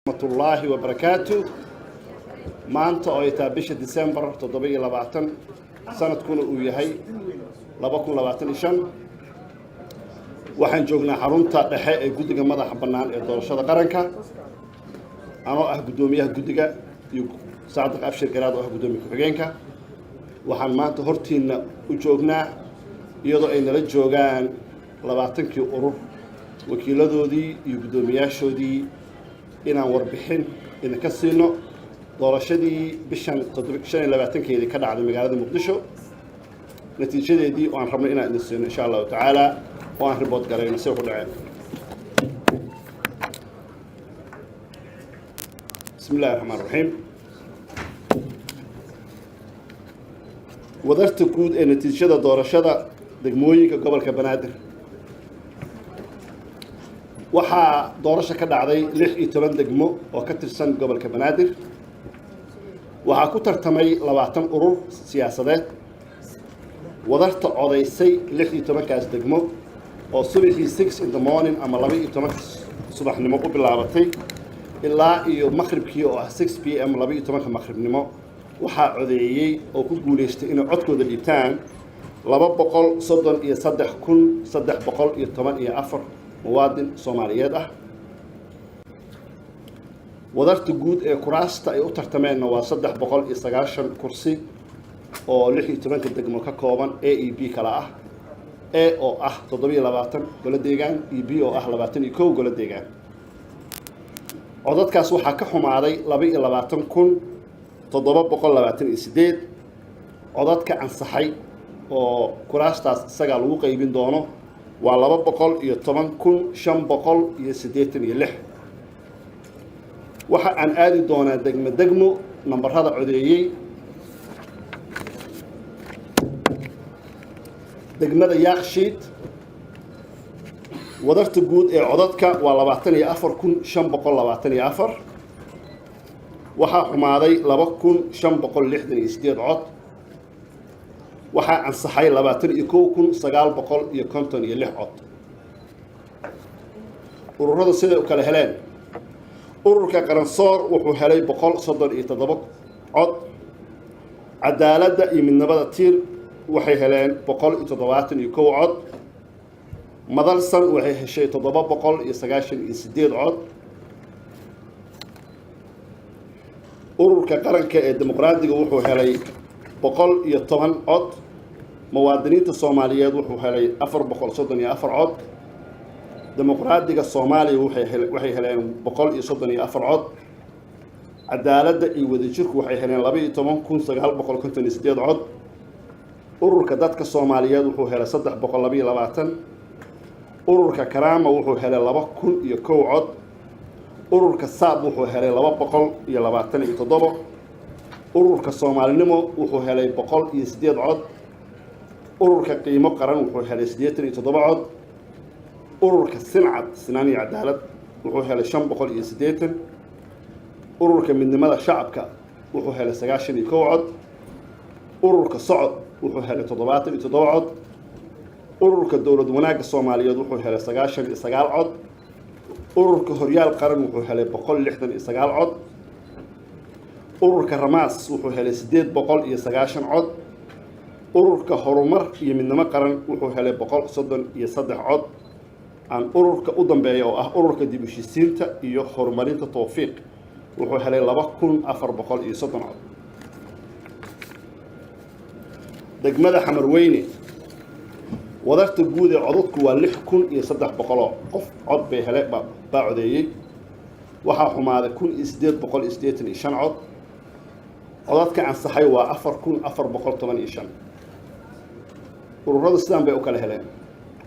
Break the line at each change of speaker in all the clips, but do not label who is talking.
ورحمة الله وبركاته. maanta oo ay tahay bisha December 27 sanadkuna uu yahay 2025 waxaan joognaa xarunta dhexe ee guddiga madaxa bannaan ee doorashada qaranka anoo ah gudoomiyaha guddiga iyo Saadiq Abshir Garaad oo ah gudoomiyaha ku-xigeenka waxaan maanta hortiina u joognaa iyadoo ay nala joogaan 20kii urur wakiiladoodii iyo gudoomiyaashoodii inaan warbixin ka siino doorashadii bishan 25keedii ka dhacday magaalada Muqdisho natiijadeedii oo aan rabnay inaan idin siino insha Allah taala oo aan report gareyno si ku dhacay bismillaahir rahmaanir rahiim wadarta guud ee natiijada doorashada degmooyinka gobolka Banaadir waxaa doorasho ka dhacday 16 degmo oo ka tirsan gobolka Banaadir waxaa ku tartamay 20 urur siyaasadeed wadarta codaysay 16 kaas degmo oo subaxii 6 in the morning ama 12 subaxnimo u bilaabatay ilaa iyo maqribkii oo ah 6 pm 12 maqribnimo waxaa codeeyay oo ku guuleystay inay codkooda dhiibtaan 233,314 muwaadin Soomaaliyeed ah wadarta guud ee kuraasta ay u tartameen waa 390 kursi oo 16 degmo ka kooban A iyo B kala ah A oo ah 27 golo deegaan iyo B oo ah 21 golo deegaan codadkaas waxaa ka xumaaday 22,728 codadka ansaxay oo kuraastaas isaga lagu qaybin doono waa 210,586 waxa aan aadi doonaa degmo nambarada codeeyay degmada Yaaqshiid wadarta guud ee codadka waa 24,524 waxaa xumaaday 2,568 cod waxaa ansaxay 21,956 cod ururada sida u kala heleen ururka qaransoor wuxuu helay 137 cod cadaaladda iyo midnimada tiir waxay heleen 171 cod madalsan waxay heshay 798 cod ururka qaranka ee dimuqraadiga wuxuu helay 110 cod muwaadiniinta Soomaaliyeed wuxuu helay 434 cod dimuqraadiga Soomaaliya waxay heleen 134 cod cadaaladda iyo wadajirku waxay heleen 12,958 cod ururka dadka Soomaaliyeed wuxuu helay 322 ururka Karaama wuxuu helay 2,001 cod ururka Saab wuxuu helay 227 ururka Soomaalinimo wuxuu helay 108 cod ururka Qiimo Qaran wuxuu helay 87 cod ururka Sincad Sinaan iyo Cadaalad wuxuu helay 580 ururka Midnimada Shacabka wuxuu helay 91 cod ururka Socod wuxuu helay 77 cod ururka Dowlad Wanaagga Soomaaliyeed wuxuu helay 99 cod ururka Horyaal Qaran wuxuu helay 169 cod ururka Ramaas wuxuu helay 890 cod ururka Horumar iyo Midnimo Qaran wuxuu helay 133 cod aan ururka u dambeeyo oo ah ururka dib u heshiisiinta iyo horumarinta Tawfiiq wuxuu helay 2,430 cod degmada Xamarweyne wadarta guud ee codadku waa 6,300 qof cod bay helay baa codeeyay waxaa xumaaday 1,885 cod codadka ansaxay waa 4,415 ururada sidaan bay u kala heleen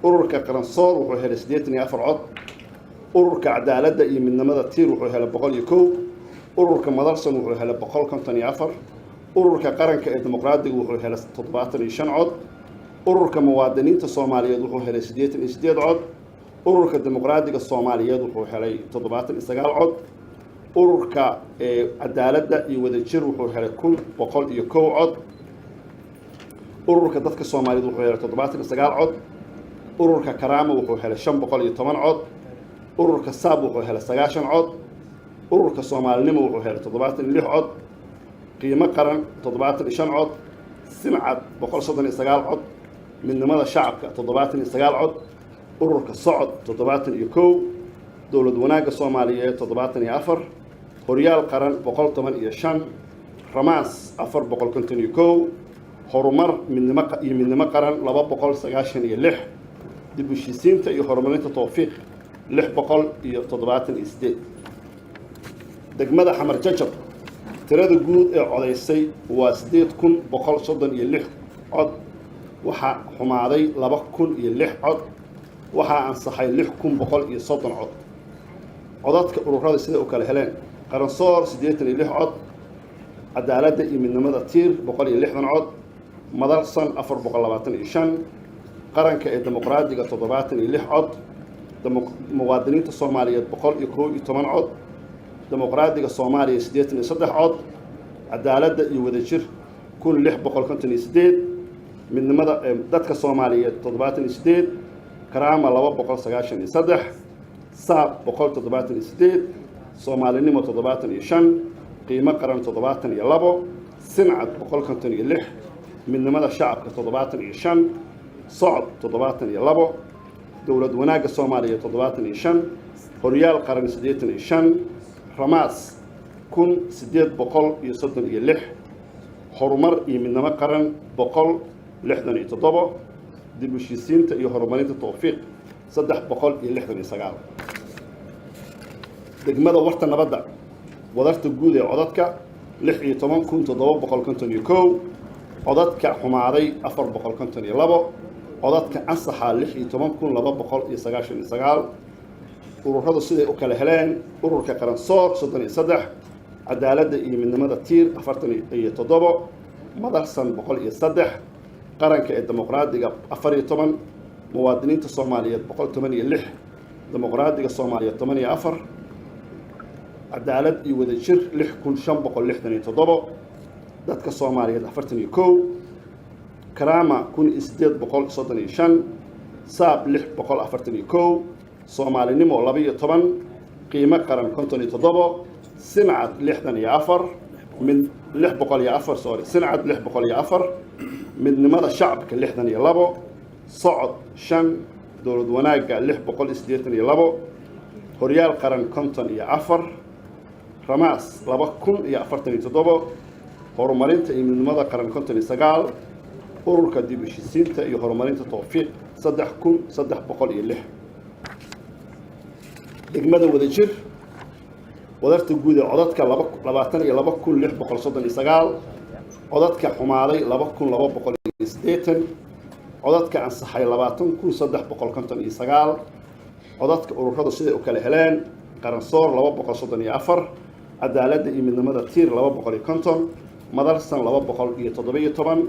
ururka qaransoor wuxuu helay 84 cod ururka cadaaladda iyo midnimada tiir wuxuu helay 101 ururka madalsan wuxuu helay 154 ururka qaranka ee dimuqraadiga wuxuu helay 75 cod ururka muwaadiniinta Soomaaliyeed wuxuu helay 88 cod ururka dimuqraadiga Soomaaliyeed wuxuu helay 79 cod ururka cadaaladda iyo wadajir wuxuu helay 1,101 cod ururka dadka Soomaaliyeed wuxuu helay 79 cod ururka Karaama wuxuu helay 510 cod ururka Saab wuxuu helay 9 cod ururka soomaalinimo wuxuu helay 76 cod qiimo qaran 75 cod simcad 139 cod midnimada shacabka 79 cod ururka socod 71 dowlad wanaagga Soomaaliyeed 74 horyaal qaran 115 ramaas 451 horumar midnimo qaran 296 dib u heshiisiinta iyo horumarinta tawfiiq 678 degmada xamar jajab tirada guud ee codaysay waa 8136 cod waxaa xumaaday 2006 cod waxaa ansaxay 6130 cod codadka ururada sida u kala heleen qaransoor 86 cod cadaaladda iyo midnimada tiir 160 cod madalsan 425 qaranka ee dimuqraadiga 76 cod muwaadiniinta Soomaaliyeed 111 cod dimuqraadiga Soomaaliya 83 cod cadaaladda iyo wadajir 1658 midnimada dadka Soomaaliyeed 78 karaama 293 saab 178 soomaalinimo 75 qiimo qaran 72 sincad 156 midnimada shacabka 75 socod 72 dowlad wanaagga Soomaaliyeed 75 horyaal qaran 85 ramaas 1836 horumar iyo midnimo qaran 167 dib u heshiisiinta iyo horumarinta tawfiiq 369 degmada warta nabadda wadarta guud ee codadka 16751 codadka xumaaday 452 codadka ansaxa 16299 ururadu siday u kala heleen ururka qaransoor 33 cadaaladda iyo midnimada tiir 47 madalsan 103 qaranka ee dimuqraadiga 14 muwaadiniinta Soomaaliyeed 186 dimuqraadiga Soomaaliyeed 84 cadaalad iyo wadajir 6567 dadka Soomaaliyeed 41 karaama 1835 saab 641 soomaalinimo 12 qiimo qaran 57 sincad 64 min 604 sorry sincad 604 midnimada shacabka 62 socod 5 dowlad wanaagga 682 horyaal qaran 54 ramaas 2047 horumarinta iyo midnimada qaran 59 ururka dib u heshiisiinta iyo horumarinta tawfiiq 3306 degmada wadajir wadarta guud ee codadka 22639 codadka xumaaday 2280 codadka ansaxay 20359 codadka ururadu siday u kala heleen qaransoor 234 cadaaladda iyo midnimada tiir 250 madalsan 217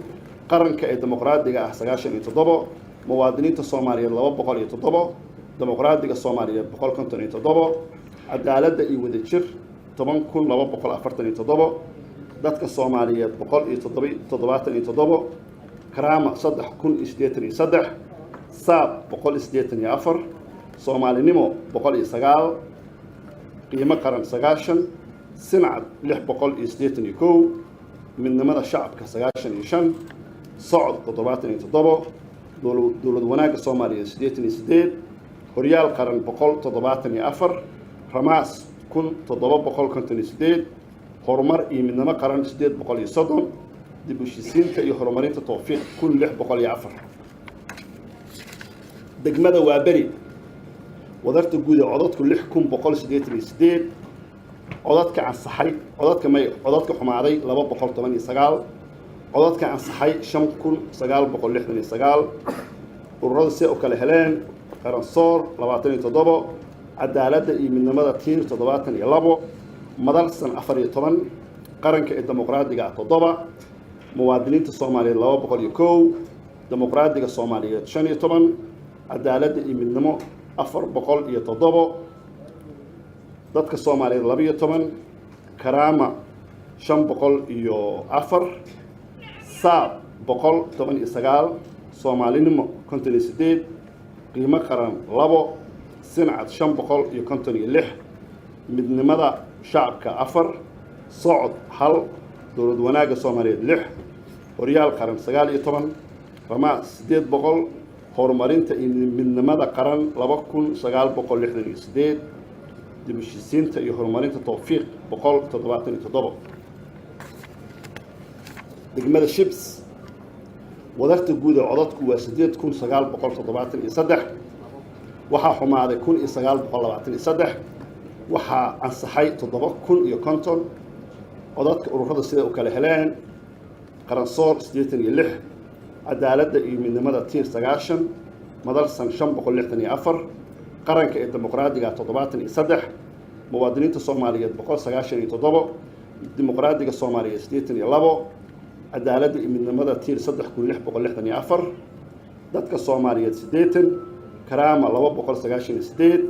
qaranka ee dimuqraadiga ah 97 muwaadiniinta Soomaaliyeed 207 dimuqraadiga Soomaaliyeed 157 cadaaladda iyo wadajir 10247 dadka Soomaaliyeed 177 karaama 3083 saab 184 soomaalinimo 109 qiimo qaran 90 sincad 681 midnimada shacabka 95 socod 77 dowlad wanaagga Soomaaliyeed 88 horyaal qaran 174 ramaas 1758 horumar iyo midnimo qaran 830 dib u heshiisiinta iyo horumarinta tawfiiq 1604 degmada waaberi wadarta guud ee codadku 6188 codadka ansaxay codadka xumaaday 219 codadka ansaxay 5969 ururada si u kala heleen qaransoor 27 cadaaladda iyo midnimada tiir 72 madalsan 14 qaranka ee dimuqraadiga 7 muwaadiniinta Soomaaliyeed 201 dimuqraadiga Soomaaliyeed 15 cadaaladda iyo midnimo 407 dadka Soomaaliyeed 12 karaama 504 saab 119 soomaalinimo 58 qiimo qaran 2 sincad 556 midnimada shacabka 4 socod 1 dowlad wanaagga Soomaaliyeed 6 horyaal qaran 19 ramaas 800 horumarinta midnimada qaran 2968 dib u heshiisiinta iyo horumarinta tawfiiq 177 degmada Shibs wadarta guud ee codadku waa 8973 waxaa xumaaday 1923 waxaa ansaxay 7050 codadka ururada sida u kala heleen qaransoor 86 cadaaladda iyo midnimada tiir 9 madalsan 564 qaranka ee dimuqraadiga 73 muwaadiniinta Soomaaliyeed 197 dimuqraadiga Soomaaliyeed 82 cadaaladda iyo midnimada tiir 3664 dadka Soomaaliyeed 80 karaama 298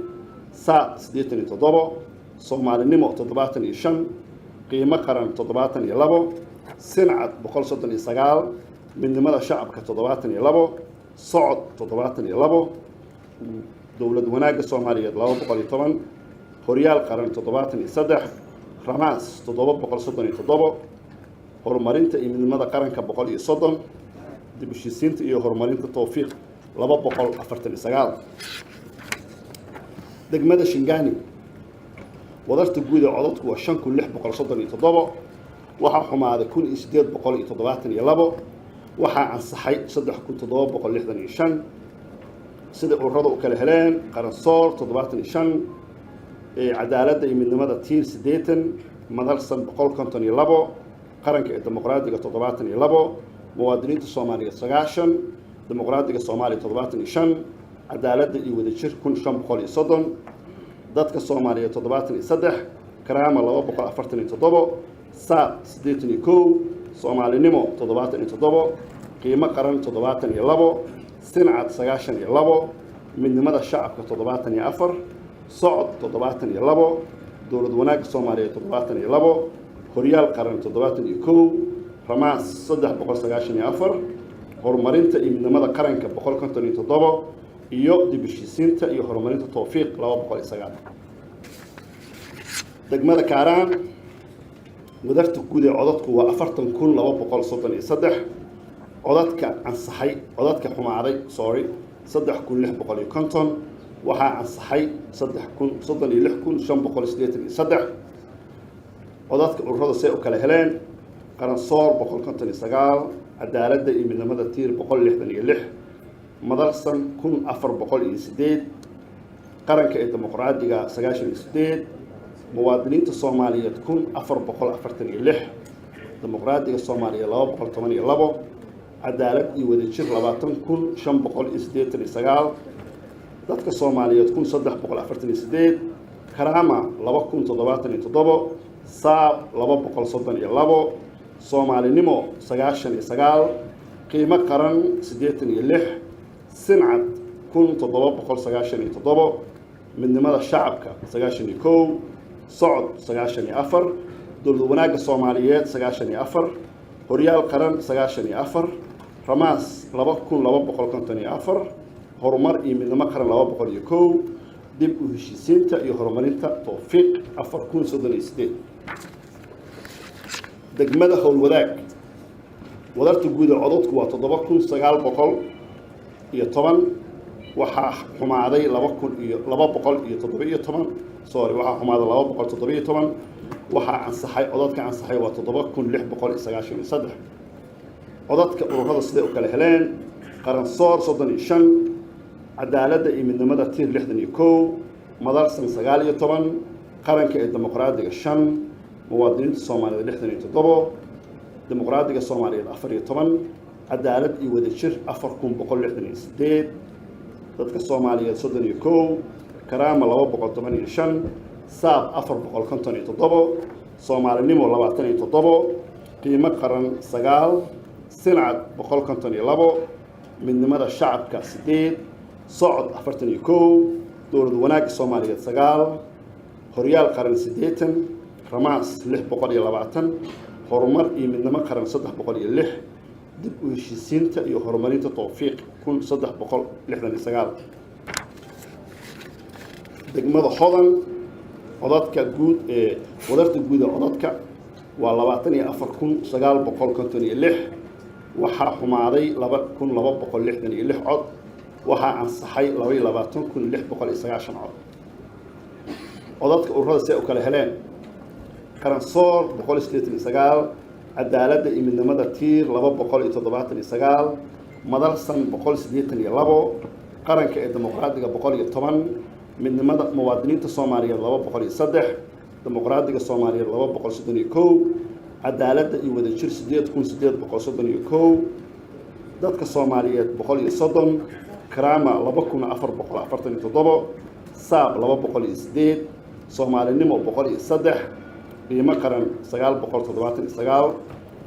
saa 87 Soomaalinimo 75 qiimo qaran 72 sincad 139 midnimada shacabka 72 socod 72 dowlad wanaagga Soomaaliyeed 210 horyaal qaran 73 ramaas 737 horumarinta iyo midnimada qaranka 130 dib u heshiisiinta iyo horumarinta tawfiiq 249 degmada Shingani wadarta guud ee codadku waa 5637 waxaa xumaaday 1872 waxaa ansaxay 3765 sida ururada u kala heleen qaransoor 75 cadaaladda iyo midnimada tiir 80 madalsan 152 qaranka ee dimuqraadiga 72 muwaadiniinta Soomaaliyeed 9 dimuqraadiga Soomaaliya 75 cadaaladda iyo wadajir 1530 dadka Soomaaliyeed 73 karaama 247 saa 81 Soomaalinimo 77 qiimo qaran 72 sincad 92 midnimada shacabka 74 socod 72 dowlad wanaagga Soomaaliyeed 72 horyaal qaran 71 ramaas 394 horumarinta iyo midnimada qaranka 157 iyo dib u heshiisiinta iyo horumarinta tawfiiq 209 degmada Kaaraan wadarta guud ee codadku waa 40233 codadka ansaxay codadka xumaaday 3650 waxaa ansaxay 36583 codadka ururada see u kala heleen qaransoor 159 cadaaladda iyo midnimada tiir 166 madalsan 1408 qaranka ee dimuqraadiga 98 muwaadiniinta Soomaaliyeed 1446 dimuqraadiga Soomaaliya 212 cadaalad iyo wadajir 20589 dadka Soomaaliyeed 1348 karaama 2077 saab 232 Soomaalinimo 99 qiimo qaran 86 sincad 1797 midnimada shacabka 91 socod 94 dowlad wanaagga Soomaaliyeed 94 horyaal qaran 94 ramaas 2254 horumar iyo midnimo qaran 201 dib u heshiisiinta iyo horumarinta tawfiiq 438 degmada howlwadaag wadarta guud ee codadku waa 7910 waxaa xumaaday 217 waxaa xumaaday 217 waxaa ansaxay codadka ansaxay waa 7693 codadka ururada sida u kala heleen qaransoor 35 cadaaladda iyo midnimada tiir 61 madalsan 19 qaranka ee dimuqraadiga 5 muwaadiniinta Soomaaliyeed 67 dimuqraadiga Soomaaliyeed 14 cadaalad iyo wadajir 4168 dadka Soomaaliyeed 31 karaama 215 saab 457 Soomaalinimo 27 qiimo qaran 9 sincad 152 midnimada shacabka 8 socod 41 dowlad wanaagga Soomaaliyeed 9 horyaal qaran 80 ramaas 620 horumar iyo midnimo qaran 306 dib u heshiisiinta iyo horumarinta tawfiiq 1369 degmada Hodan codadka guud ee wadarta guud ee codadka waa 24,956 waxaa xumaaday 2,266 cod waxaa ansaxay 22,690 cod codadka ururada si ay u kala heleen qaransoor 189 cadaaladda iyo midnimada tiir 279 madalsan 182 qaranka ee dimuqraadiga 110 midnimada muwaadiniinta Soomaaliyeed 203 dimuqraadiga Soomaaliyeed 231 cadaaladda iyo wadajir 8,831 dadka Soomaaliyeed 130 karaama 2,447 saab 208 Soomaalinimo 103 qiimo qaran 979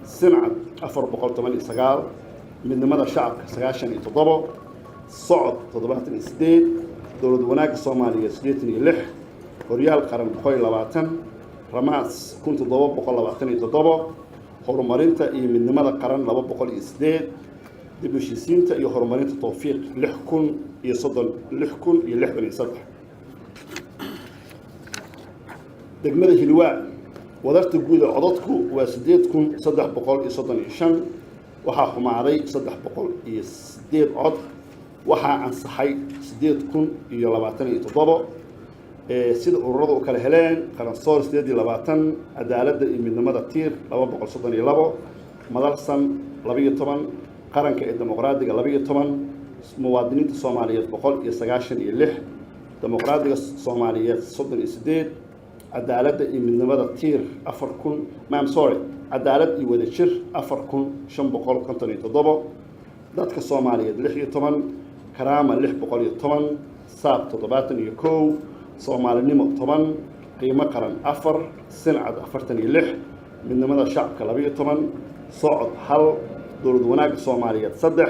sincad 419 midnimada shacabka 97 socod 78 dowlad wanaagga Soomaaliyeed 86 horyaal qaran 120 ramaas 1727 horumarinta iyo midnimada qaran 208 dib u heshiisiinta iyo horumarinta tawfiiq 6,063 degmada Hilwaa wadarta guud ee codadku waa 8,335 waxaa xumaaday 308 cod waxaa ansaxay 8,027 sida ururada u kala heleen qaransoor 28 cadaaladda iyo midnimada tiir 232 madalsan 12 qaranka ee dimuqraadiga 12 muwaadiniinta Soomaaliyeed 196 dimuqraadiga Soomaaliyeed 38 cadaaladda iyo midnimada tiir 4,000 cadaalad iyo wadajir 4,557 dadka Soomaaliyeed 16 karaama 610 saab 71 Soomaalinimo 10 qiimo qaran 4 sincad 46 midnimada shacabka 12 socod 1 dowlad wanaagga Soomaaliyeed 3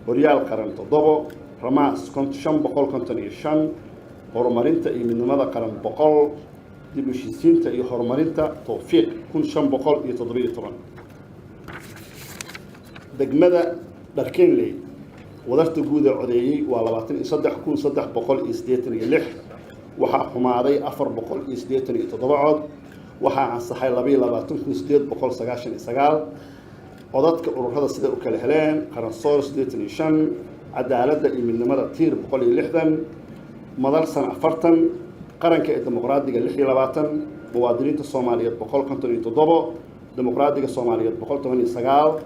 horyaal qaran 7 ramaas 555 horumarinta iyo midnimada qaran 100 dib u heshiisiinta iyo horumarinta tawfiiq 517 degmada Dharkeenley wadarta guud ee codeeyay waa 23,386 waxaa xumaaday 487 cod waxaa ansaxay 22,899 codadka ururada sida u kala heleen qaransoor 85 cadaaladda iyo midnimada tiir 160 madalsan 40 qaranka ee dimuqraadiga 26 muwaadiniinta Soomaaliyeed 157 dimuqraadiga Soomaaliyeed 119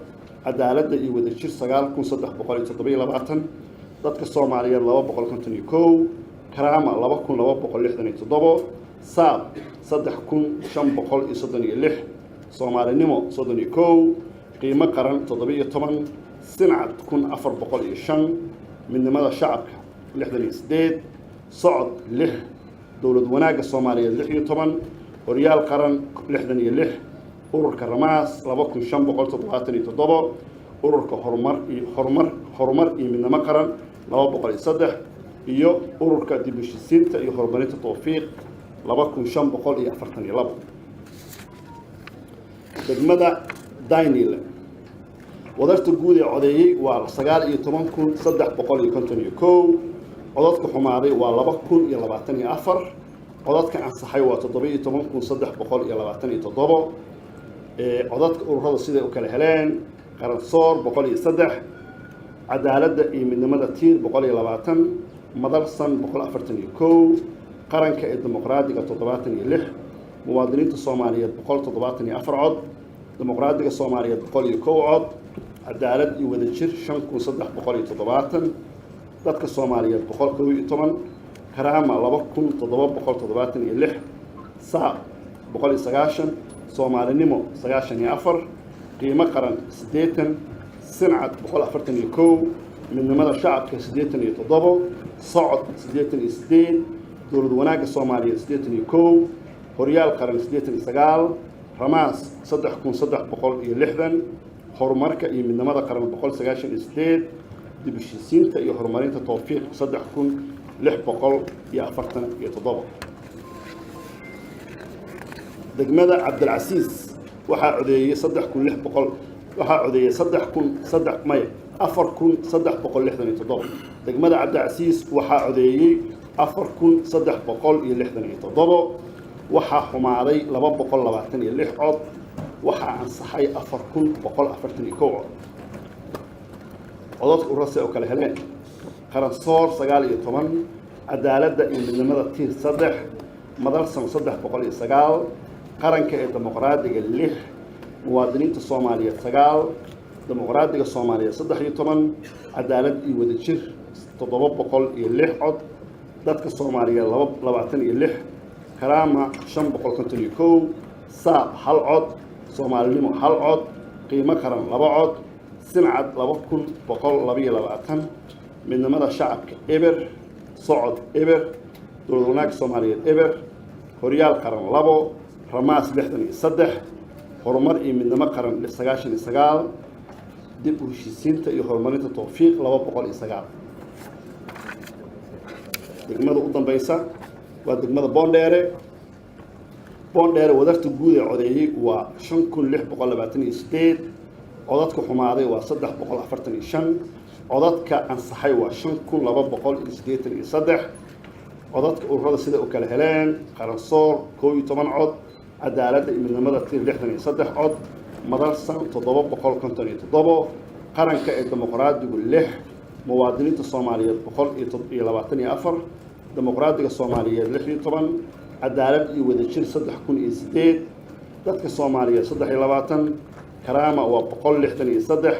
cadaaladda iyo wadajir 9,327 dadka Soomaaliyeed 251 karaama 2,267 saab 3,536 Soomaalinimo 31 qiimo qaran 17 sincad 1,405 midnimada shacabka 68 socod 6 dowlad wanaagga Soomaaliyeed 16 horyaal qaran 66 ururka ramaas 2,577 ururka horumar iyo midnimo qaran 203 iyo ururka dib u heshiisiinta iyo horumarinta tawfiiq 2,542 degmada Daynile wadarta guud ee codeeyay waa 19,351 codadka xumaaday waa 2,024 codadka ansaxay waa 17,327 codadka ururada sida u kala heleen qaransoor 103 cadaaladda iyo midnimada tiir 120 madalsan 141 qaranka ee dimuqraadiga 76 muwaadiniinta Soomaaliyeed 174 cod dimuqraadiga Soomaaliyeed 101 cod cadaalad iyo wadajir 5,370 dadka Soomaaliyeed 111 karaama 2,776 saab 190 Soomaalinimo 94 qiimo qaran 80 sincad 141 midnimada shacabka 87 socod 88 dowlad wanaagga Soomaaliyeed 81 horyaal qaran 89 ramaas 3,360 horumarka iyo midnimada qaran 198 dib u heshiisiinta iyo horumarinta tawfiiq 3,647 degmada Cabdilcasiis waxaa codeeyay 3,600 waxaa codeeyay 4,367 degmada Cabdilcasiis waxaa codeeyay 4,367 waxaa xumaaday 226 cod waxaa ansaxay 4141 cod codadka ururada oo kala heleen qaransoor 19 cadaaladda iyo midnimada tiir 3 madalsan 309 qaranka ee dimuqraadiga 6 muwaadiniinta Soomaaliyeed 9 dimuqraadiga Soomaaliyeed 13 cadaalad iyo wadajir 706 cod dadka Soomaaliyeed 26 karaama 551 saab 1 cod Soomaalinimo 1 cod qiimo qaran 2 cod سمعت 2122 midnimada shacabka eber socod eber dowlad wanaag Soomaaliyeed eber horyaal qaran 2 ramaas 63 horumar iyo midnimo qaran 99 dib u heshiisiinta iyo horumarinta tawfiiq 209 degmada u dambaysa waa degmada Boondheere wadarta guud ee codeeyay waa 5628 codadka xumaaday waa 345 codadka ansaxay waa 5283 codadka ururada sida oo kala heleen qaransoor 12 cod cadaaladda iyo midnimada tiir 63 cod madalsan 757 qaranka ee dimuqraadigu 6 muwaadiniinta Soomaaliyeed 124 dimuqraadiga Soomaaliyeed 16 cadaalad iyo wadajir 3008 dadka Soomaaliyeed 23 karaama waa 163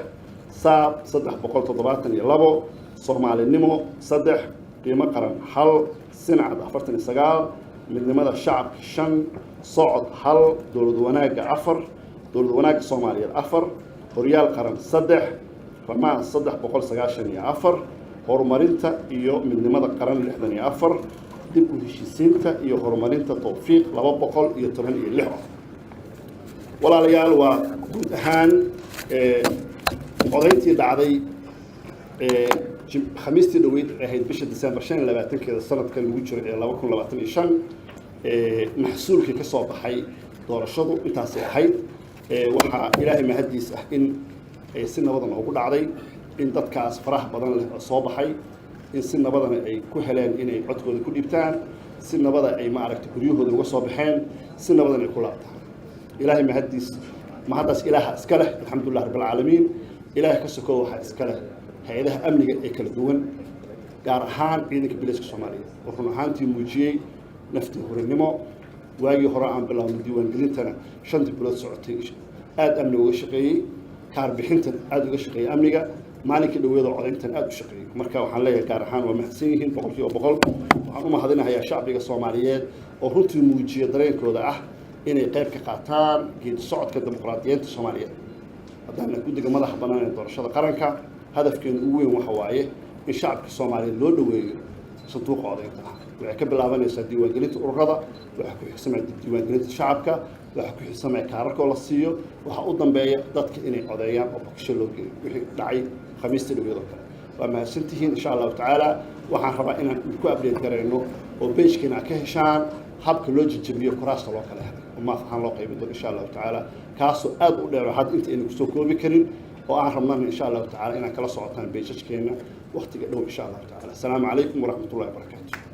saab 372 Soomaalinimo 3 qiimo qaran 1 sinacad 49 midnimada shacabka 5 socod 1 dowlad wanaaga 4 dowlad wanaaga Soomaaliyeed 4 horyaal qaran 3 ramaas 394 horumarinta iyo midnimada qaran 64 dib u heshiisiinta iyo horumarinta tawfiiq 216 walaalayaal waa guud ahaan codayntii dhacday khamiistii dhaweyd ahayd bisha December 25 sanadkan lagu jiro ee 2025 maxsuulkii ka soo baxay doorashadu intaas ay ahayd waxaa ilaahay mahadiis ah in si nabadan ugu dhacday in dadkaas faraha badan leh soo baxay in si nabadan ay ku heleen inay codkooda ku dhibtaan si nabada ay ma aragtay guryahooda uga soo baxeen si nabadan ay ku laabtaan ilaahay mahadiis mahadaas ilaaha iska leh alxamdulillah rabbil caalamiin ilaahay ka sokoo waxa iska leh hay'adaha amniga ee kala duwan gaar ahaan ciidanka booliska Soomaaliyeed oo run ahaantii muujiyay naftii horinimo waagii hore aan bilaabnay diiwaangelintana 5 bilood socotay aad amni uga shaqeeyay kaar bixintan aad uga shaqeeyay amniga maalinkii dhaweeda codayntan aad u shaqeeyay marka waxaan leeyahay gaar ahaan waa mahadsan yihiin boqolkiiba waxaan u mahadinayaa shacbiga Soomaaliyeed oo runtii muujiyay dareenkooda ah inay qayb ka qaataan geedi socodka dimuqraadiyiinta Soomaaliyeed haddana guddiga madaxa bannaan ee doorashada qaranka hadafkeenu ugu weyn waxa waaye in shacabka Soomaaliyeed loo dhaweeyo sanduuqa codaynta waxay ka bilaabanaysaa diiwaangelinta ururada waxa ku xigsamay diiwaangelinta shacabka waxa ku xigsamay kaararka la siiyo waxa u dambeeya dadka inay codeeyaan oo boqosho loo geeyo wixii dhacay khamiista dhaweeyada kale waa mahadsantihiin insha Allah taala waxaan rabaa inaan ku update gareyno oo page-keena ka heshaan habka loo jijibiyo kuraasta loo kala helay ma waxaan loo qaybin doonaa insha Allah taala kaasoo aad u dheer had inta aynu soo koobi karin oo aan rabnaa insha Allah taala inaan kala socotaan page-keena waqtiga dhow insha Allah taala. Assalaamu alaykum wa rahmatullahi wa barakatuh.